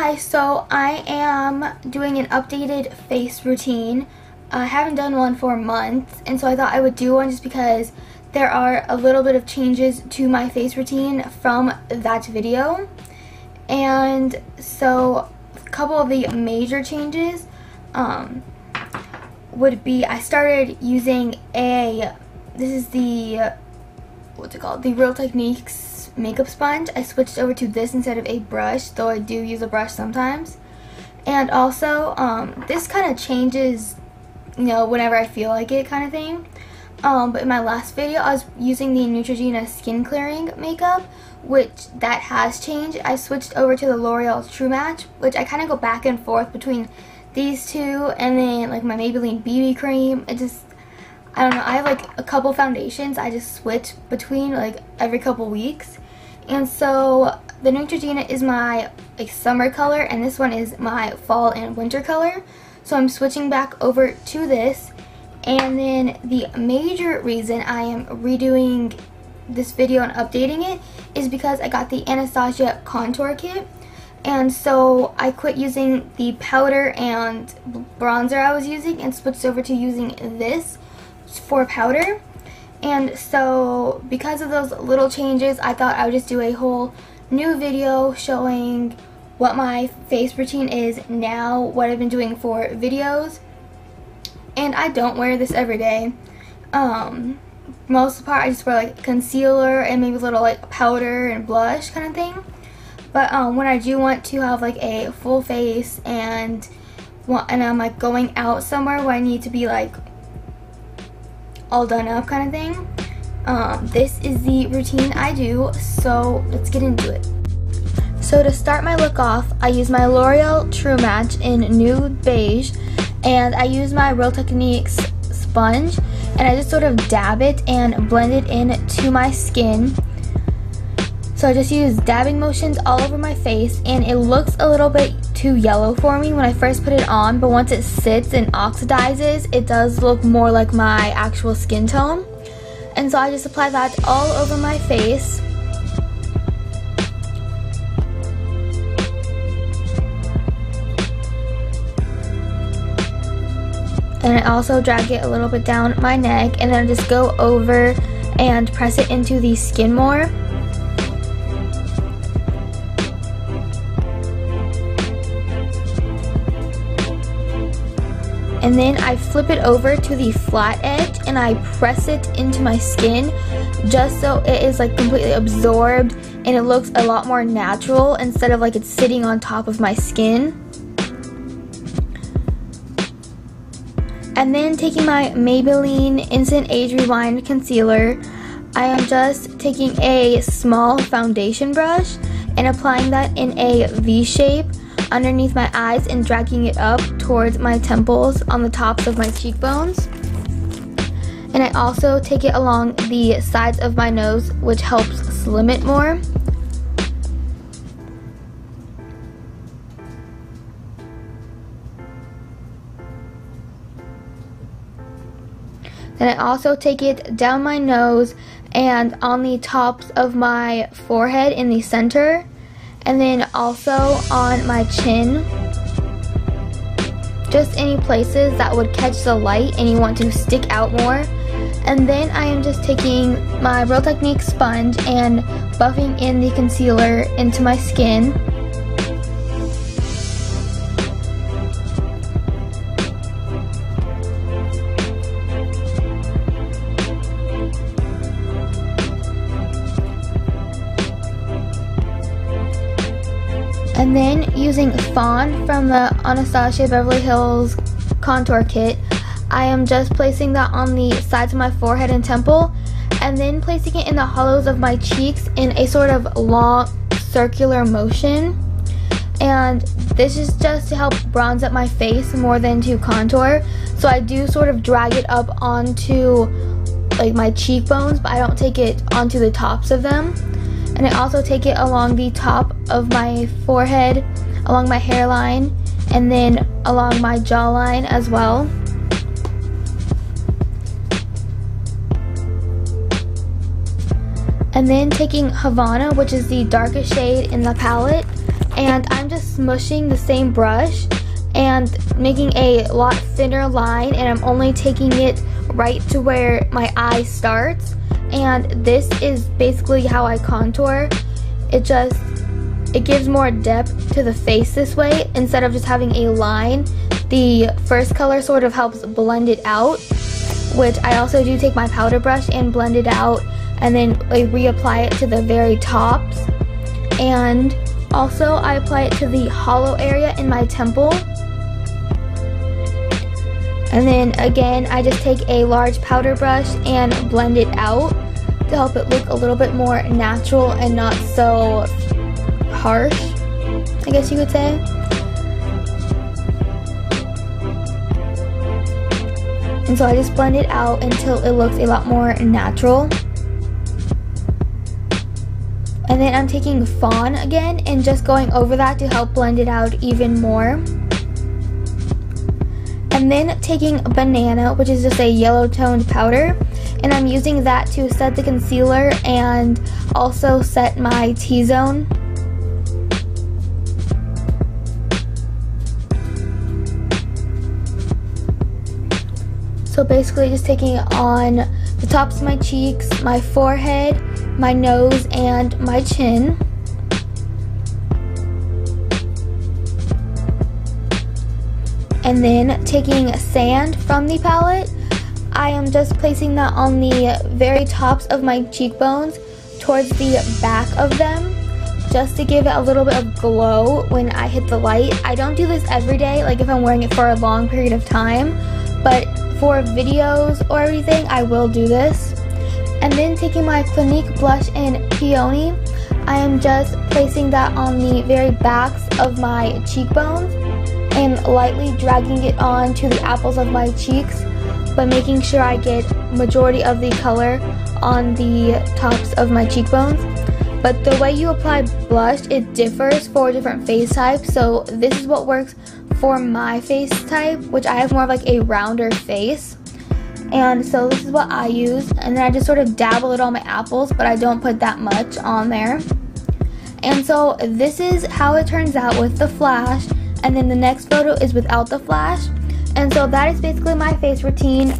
Hi, so I am doing an updated face routine. I haven't done one for months, and so I thought I would do one just because there are a little bit of changes to my face routine from that video. And so a couple of the major changes would be I started using this is the, what's it called, the Real Techniques makeup sponge. I switched over to this instead of a brush, though I do use a brush sometimes. And also this kind of changes, you know, whenever I feel like it, kind of thing. But in my last video I was using the Neutrogena skin clearing makeup, which that has changed. I switched over to the L'Oreal True Match, which I kind of go back and forth between these two, and then like my Maybelline BB cream. It just, I don't know, I have like a couple foundations I just switch between like every couple weeks. And so the Neutrogena is my like summer color, and this one is my fall and winter color. So I'm switching back over to this. And then the major reason I am redoing this video and updating it is because I got the Anastasia contour kit. And so I quit using the powder and bronzer I was using and switched over to using this for powder. And so because of those little changes, I thought I would just do a whole new video showing what my face routine is now, what I've been doing for videos. And I don't wear this every day. Most of the part I just wear like concealer and maybe a little like powder and blush kind of thing. But when I do want to have like a full face and I'm like going out somewhere where I need to be like all done up kind of thing, this is the routine I do, so let's get into it. So to start my look off, I use my L'Oreal True Match in Nude Beige, and I use my Real Techniques sponge, and I just sort of dab it and blend it into my skin. So I just use dabbing motions all over my face, and it looks a little bit too yellow for me when I first put it on, but once it sits and oxidizes, it does look more like my actual skin tone. And so I just apply that all over my face. And I also drag it a little bit down my neck, and then I just go over and press it into the skin more. And then I flip it over to the flat edge and I press it into my skin just so it is like completely absorbed and it looks a lot more natural instead of like it's sitting on top of my skin. And then taking my Maybelline Instant Age Rewind Concealer, I am just taking a small foundation brush and applying that in a V shape underneath my eyes and dragging it up towards my temples on the tops of my cheekbones. And I also take it along the sides of my nose, which helps slim it more. Then I also take it down my nose and on the tops of my forehead in the center, and then also on my chin, just any places that would catch the light and you want to stick out more. And then I am just taking my Real Techniques sponge and buffing in the concealer into my skin. And then using Fawn from the Anastasia Beverly Hills contour kit, I am just placing that on the sides of my forehead and temple, and then placing it in the hollows of my cheeks in a sort of long circular motion. And this is just to help bronze up my face more than to contour. So I do sort of drag it up onto like my cheekbones, but I don't take it onto the tops of them. And I also take it along the top of my forehead, along my hairline, and then along my jawline as well. And then taking Havana, which is the darkest shade in the palette, and I'm just smushing the same brush and making a lot thinner line, and I'm only taking it right to where my eye starts. And this is basically how I contour. It gives more depth to the face this way instead of just having a line. The first color sort of helps blend it out, which I also do take my powder brush and blend it out and then I reapply it to the very tops. And also I apply it to the hollow area in my temple. And then again, I just take a large powder brush and blend it out to help it look a little bit more natural and not so harsh, I guess you could say. And so I just blend it out until it looks a lot more natural. And then I'm taking Fawn again and just going over that to help blend it out even more. And then taking Banana, which is just a yellow toned powder, and I'm using that to set the concealer and also set my T-zone. So basically just taking it on the tops of my cheeks, my forehead, my nose, and my chin. And then taking Sand from the palette, I am just placing that on the very tops of my cheekbones towards the back of them, just to give it a little bit of glow when I hit the light. I don't do this every day, like if I'm wearing it for a long period of time, but for videos or everything, I will do this. And then taking my Clinique blush in Peony, I am just placing that on the very backs of my cheekbones and lightly dragging it on to the apples of my cheeks, but making sure I get majority of the color on the tops of my cheekbones. But the way you apply blush, it differs for different face types, so this is what works for my face type, which I have more of like a rounder face. And so this is what I use, and then I just sort of dabble it on my apples, but I don't put that much on there. And so this is how it turns out with the flash, and then the next photo is without the flash. And so that is basically my face routine.